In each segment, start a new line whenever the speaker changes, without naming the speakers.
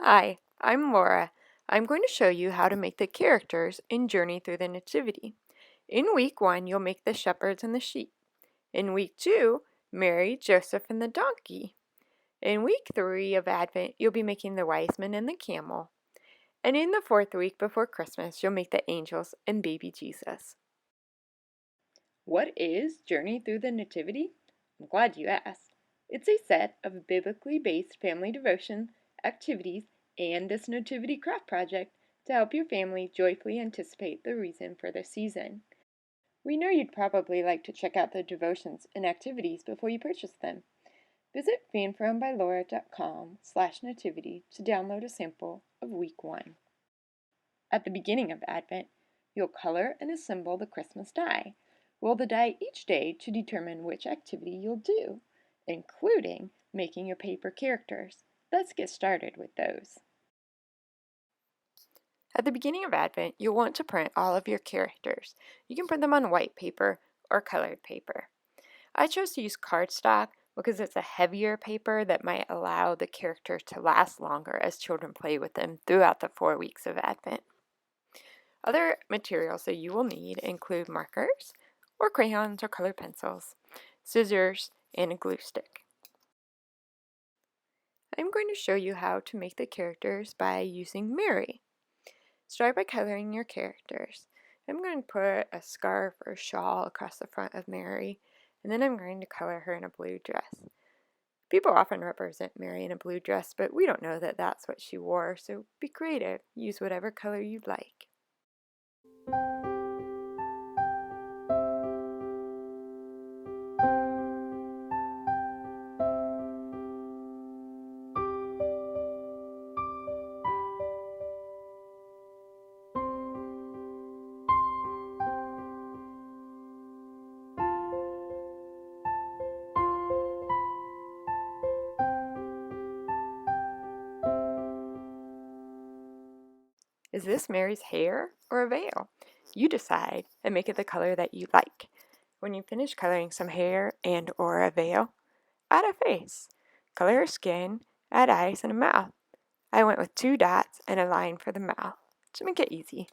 Hi, I'm Laura. I'm going to show you how to make the characters in Journey Through the Nativity. In week 1, you'll make the shepherds and the sheep. In week 2, Mary, Joseph, and the donkey. In week 3 of Advent, you'll be making the wise men and the camel. And in the 4th week before Christmas, you'll make the angels and baby Jesus. What is Journey Through the Nativity? I'm glad you asked. It's a set of biblically based family devotion activities and this nativity craft project to help your family joyfully anticipate the reason for the season. We know you'd probably like to check out the devotions and activities before you purchase them. Visit fanfrombylora.com/nativity to download a sample of week 1. At the beginning of Advent, you'll color and assemble the Christmas die. Roll the die each day to determine which activity you'll do, including making your paper characters. Let's get started with those. At the beginning of Advent, you'll want to print all of your characters. You can print them on white paper or colored paper. I chose to use cardstock because it's a heavier paper that might allow the character to last longer as children play with them throughout the 4 weeks of Advent. Other materials that you will need include markers, or crayons or colored pencils, scissors, and a glue stick. I'm going to show you how to make the characters by using Mary. Start by coloring your characters. I'm going to put a scarf or shawl across the front of Mary, and then I'm going to color her in a blue dress. People often represent Mary in a blue dress, but we don't know that that's what she wore, so be creative. Use whatever color you'd like. Is this Mary's hair or a veil? You decide and make it the color that you like. When you finish coloring some hair and or a veil, add a face. Color her skin, add eyes and a mouth. I went with 2 dots and a line for the mouth to make it easy.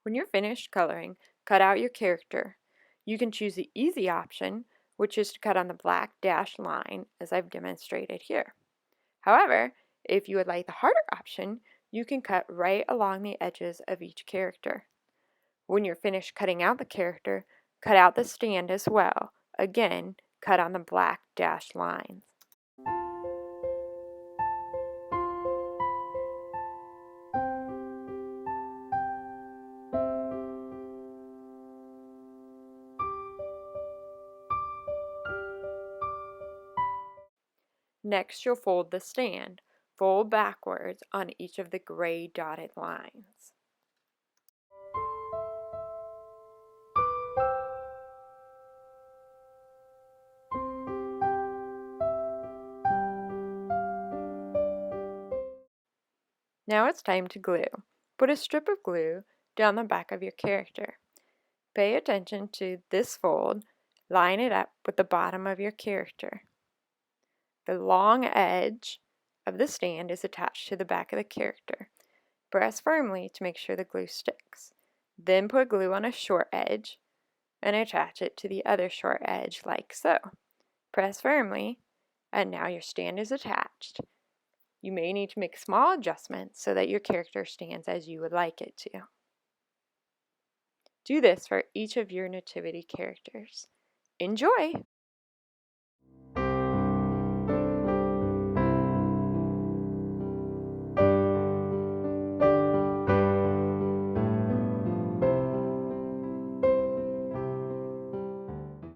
When you're finished coloring, cut out your character. You can choose the easy option, which is to cut on the black dashed line as I've demonstrated here. However, if you would like the harder option, you can cut right along the edges of each character. When you're finished cutting out the character, cut out the stand as well. Again, cut on the black dashed lines. Next, you'll fold the stand. Fold backwards on each of the gray dotted lines. Now it's time to glue. Put a strip of glue down the back of your character. Pay attention to this fold. Line it up with the bottom of your character. The long edge of the stand is attached to the back of the character. Press firmly to make sure the glue sticks. Then put glue on a short edge and attach it to the other short edge like so. Press firmly, and now your stand is attached. You may need to make small adjustments so that your character stands as you would like it to. Do this for each of your nativity characters. Enjoy!